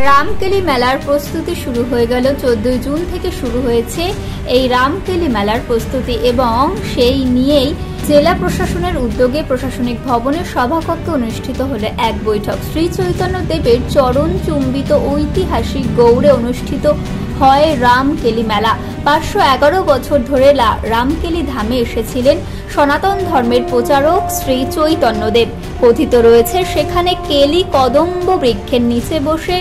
রামকেলি মেলার প্রস্তুতি শুরু হয়ে গেল। 14 জুন থেকে শুরু হয়েছে এই রামকেলি মেলার প্রস্তুতি এবং সেই নিয়েই জেলা প্রশাসনের উদ্যোগে প্রশাসনিক ভবনের সভাকক্ষে অনুষ্ঠিত হলো এক বৈঠক। শ্রী চৈতন্য দেবের চরণ চুম্বিত ঐতিহাসিক গৌড়ে অনুষ্ঠিত হয় রামকেলি মেলা। 511 বছর ধরে রামকেলি ধামে এসেছিলেন সনাতন ধর্মের প্রচারক শ্রী চৈতন্যদেব। কথিত রয়েছে সেখানে কেলি কদম্ব বৃক্ষের নিচে বসে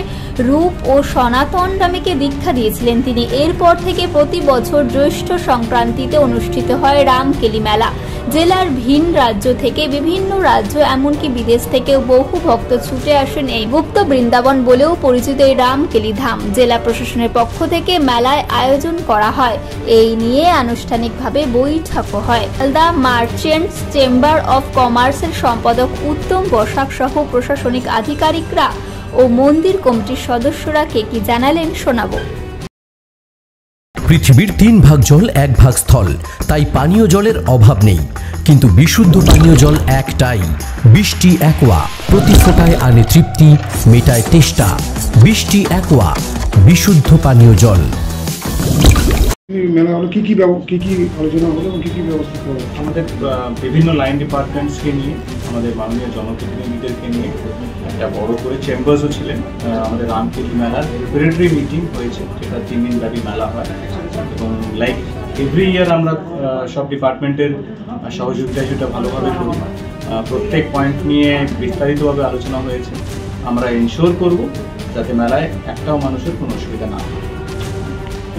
রূপ ও সনাতন নামীকে দীক্ষা দিয়েছিলেন তিনি। এরপর থেকে প্রতি বছর জ্যৈষ্ঠ সংক্রান্তিতে অনুষ্ঠিত হয় রামকেলি মেলা। জেলার ভিন রাজ্য থেকে বিভিন্ন রাজ্য এমনকি বিদেশ থেকেও বহু ভক্ত ছুটে আসেন এই গুপ্ত বৃন্দাবন বলেও পরিচিত এই রামকেলি ধাম। জেলা প্রশাসনের পক্ষ থেকে মেলায় আয়োজন করা হয়। এই নিয়ে আনুষ্ঠানিকভাবে বৈঠকও হয়। মালদা মার্চেন্টস চেম্বার অফ কমার্সের সম্পাদক উত্তম বসাক সহ প্রশাসনিক আধিকারিকরা ও মন্দির কমিটির সদস্যরা কি জানালেন শোনাবো। পৃথিবীর 3 ভাগ জল 1 ভাগ স্থল, তাই পানীয় জলের অভাব নেই। কিন্তু বিশুদ্ধ পানীয় জল একটাই, বৃষ্টি অ্যাকোয়া। প্রতি ফোঁটায় আনে তৃপ্তি, মেটায় তেষ্টা। বৃষ্টি অ্যাকোয়া, বিশুদ্ধ পানীয় জল। মেলা হলো কি আলোচনা হলো এবং কি ব্যবস্থা করা আমাদের বিভিন্ন লাইন ডিপার্টমেন্টসকে নিয়ে, আমাদের মাননীয় জনপ্রতিনিধিদেরকে নিয়ে একটা বড় করে চেম্বার্সও ছিলেন। আমাদের রামকেলি মেলার প্রিপারেটরি মিটিং হয়েছে, যেটা 3 দিন ব্যাপী মেলা হয় এবং লাইক এভরি ইয়ার আমরা সব ডিপার্টমেন্টের সহযোগিতায় সেটা ভালোভাবে করি। প্রত্যেক পয়েন্ট নিয়ে বিস্তারিতভাবে আলোচনা হয়েছে। আমরা এনশিওর করব যাতে মেলায় একটাও মানুষের কোনো অসুবিধা না হয়।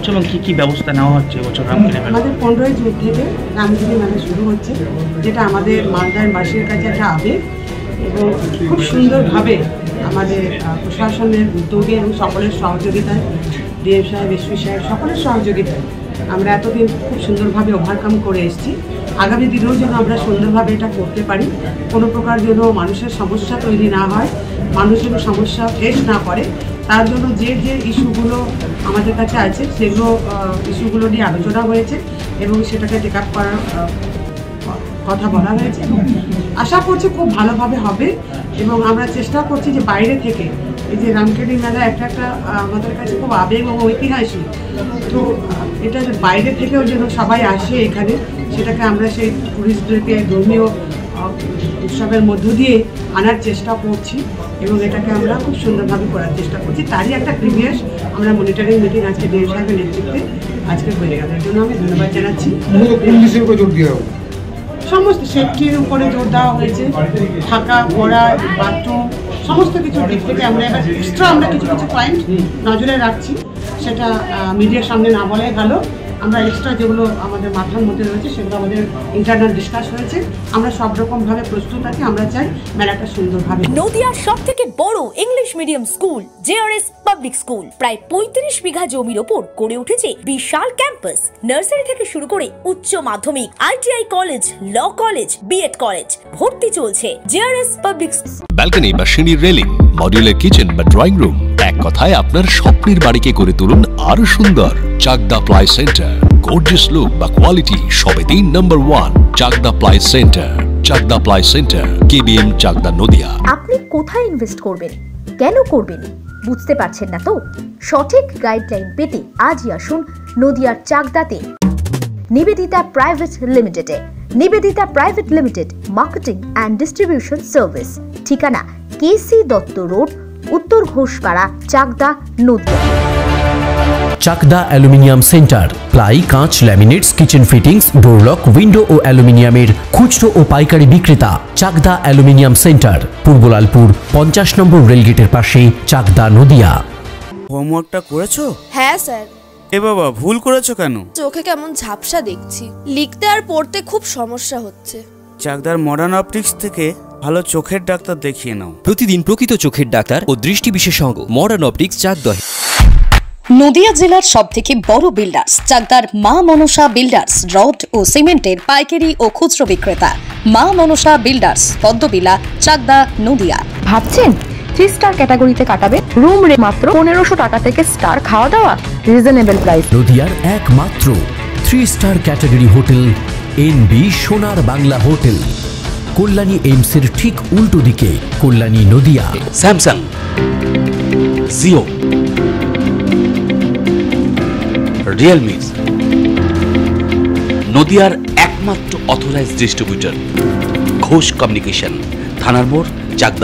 এবং কি ব্যবস্থা নেওয়া হচ্ছে এবছর রামকেলি মেলা? আমাদের 15 জুন থেকে রামকেলি মেলা শুরু হচ্ছে, যেটা আমাদের মালদার বাসীর কাছে একটা আবেগ এবং খুব সুন্দরভাবে আমাদের প্রশাসনের উদ্যোগে এবং সকলের সহযোগিতায়, ডিএম সাহেব, এসপি সাহেব সকলের সহযোগিতায় আমরা এতদিন খুব সুন্দরভাবে ওভারকাম করে এসেছি। আগামী দিনেও যেন আমরা সুন্দরভাবে এটা করতে পারি, কোনো প্রকার যেন মানুষের সমস্যা তৈরি না হয়, মানুষ যেন সমস্যা ফেস না করে, তার জন্য যে ইস্যুগুলো আমাদের কাছে আছে সেগুলো ইস্যুগুলো নিয়ে আলোচনা হয়েছে এবং সেটাকে টেক আপ করার কথা বলা হয়েছে। আশা করছি খুব ভালোভাবে হবে এবং আমরা চেষ্টা করছি যে বাইরে থেকে এই যে রামকেলি মেলা একটা আমাদের কাছে খুব আবেগ এবং ঐতিহাসিক, তো এটা বাইরে থেকেও যেন সবাই আসে এখানে, সেটাকে আমরা সেই টুরিস্টদেরকে ধর্মীয় উৎসবের মধ্য দিয়ে আনার চেষ্টা করছি এবং এটাকে আমরা খুব সুন্দরভাবে করার চেষ্টা করছি। তারই একটা প্রিভিয়াস আমরা মনিটরিং মিটিং আজকে ডিএম সাহেবের নেতৃত্বে আজকে হয়ে গেল। এর জন্য আমি ধন্যবাদ জানাচ্ছি। সমস্ত সেফটির উপরে জোর দেওয়া হয়েছে, থাকা, পড়া, বাথরুম, সমস্ত কিছুর দিক থেকে আমরা এবার এক্সট্রা কিছু পয়েন্ট নজরে রাখছি। সেটা মিডিয়ার সামনে না বলাই ভালো। আমরা এক্সট্রা যেগুলো আমাদের মাথার মধ্যে রয়েছে সেগুলো আমাদের ইন্টারনাল ডিসকাস হয়েছে। আমরা সব রকমভাবে প্রস্তুত আছি। আমরা চাই মেলাটা সুন্দরভাবে। নদিয়ার সবথেকে বড় English medium school JRS public school প্রায় 35 বিঘা জমির ওপর গড়ে উঠেছে বিশাল ক্যাম্পাস। নার্সারি থেকে শুরু করে উচ্চ মাধ্যমিক, ITI college, law college, BEd college, ভর্তি চলছে জেআরএস পাবলিক। ব্যালকনি বা সিঁড়ির রেলিং, মডিউলার কিচেন বা ড্রয়িং রুম, এক কথায় আপনার স্বপ্নের বাড়িকে করে তুলুন আরো সুন্দর। Chakdah ply centre, gorgeous look বা কোয়ালিটি সবে 3 নম্বর 1 Chakdah ply centre. Chakdah ply centre, KBM, Chakdah, Nadia. আপনি কোথায় ইনভেস্ট করবেন, কেন করবেন বুঝতে পারছেন না তো? সঠিক গাইডলাইন পেতে আজই আসুন নদিয়ার চাকদাতে নিবেদিতা প্রাইভেট লিমিটেডে। Nivedita private limited, marketing and distribution service. ঠিকানা KC Dutta road, Uttar Ghoshpara, Chakdah, Nadia. Chakdah aluminium centre, ply, কাঁচ, laminates, kitchen fittings, door lock, window ও অ্যালুমিনিয়ামের খুচরো ও পাইকারি বিক্রেতা। Chakdah aluminium centre, Purbalalpur 50 number রেলগেটের পাশে, চাকদা, নদিয়া। হোমওয়ার্কটা করেছো? হ্যাঁ স্যার। এ বাবা, ভুল করেছো কেন? চোখে কেমন ঝাপসা দেখছি, লিখতে আর পড়তে খুব সমস্যা হচ্ছে। চাকদার মডার্ন অপটিক্স থেকে ভালো চোখের ডাক্তার দেখিয়ে নাও। প্রতিদিন প্রকৃত চোখের ডাক্তার ও দৃষ্টি বিশেষজ্ঞ মডার্ন অপটিক্স, চাকদা। নদিয়া জেলার সবথেকে বড় বিল্ডার্স চাকদার মা মনসা বিল্ডার্স, রড ও সিমেন্টের পাইকারি ও খুচরো বিক্রেতা। মা মনসা বিল্ডার্স, পদ্মবিলা, চাকদা, নদিয়া। ভাবছেন 3 স্টার ক্যাটাগরিতে কাটাবে? রুম রে মাত্র 1500 টাকা থেকে স্টার, খাওয়া দাওয়া রিজনেবল প্রাইস। নদিয়ার একমাত্র 3 স্টার ক্যাটাগরি হোটেল এনবি সোনার বাংলা হোটেল, কল্যাণী এইমসের ঠিক উল্টো দিকে, কল্যাণী, নদিয়া। স্যামসাং জিও, রিয়েলমি, নদিয়ার একমাত্র অথরাইজড ডিস্ট্রিবিউটর ঘোষ কমিউনিকেশন, থানার মোড়, চাকদা।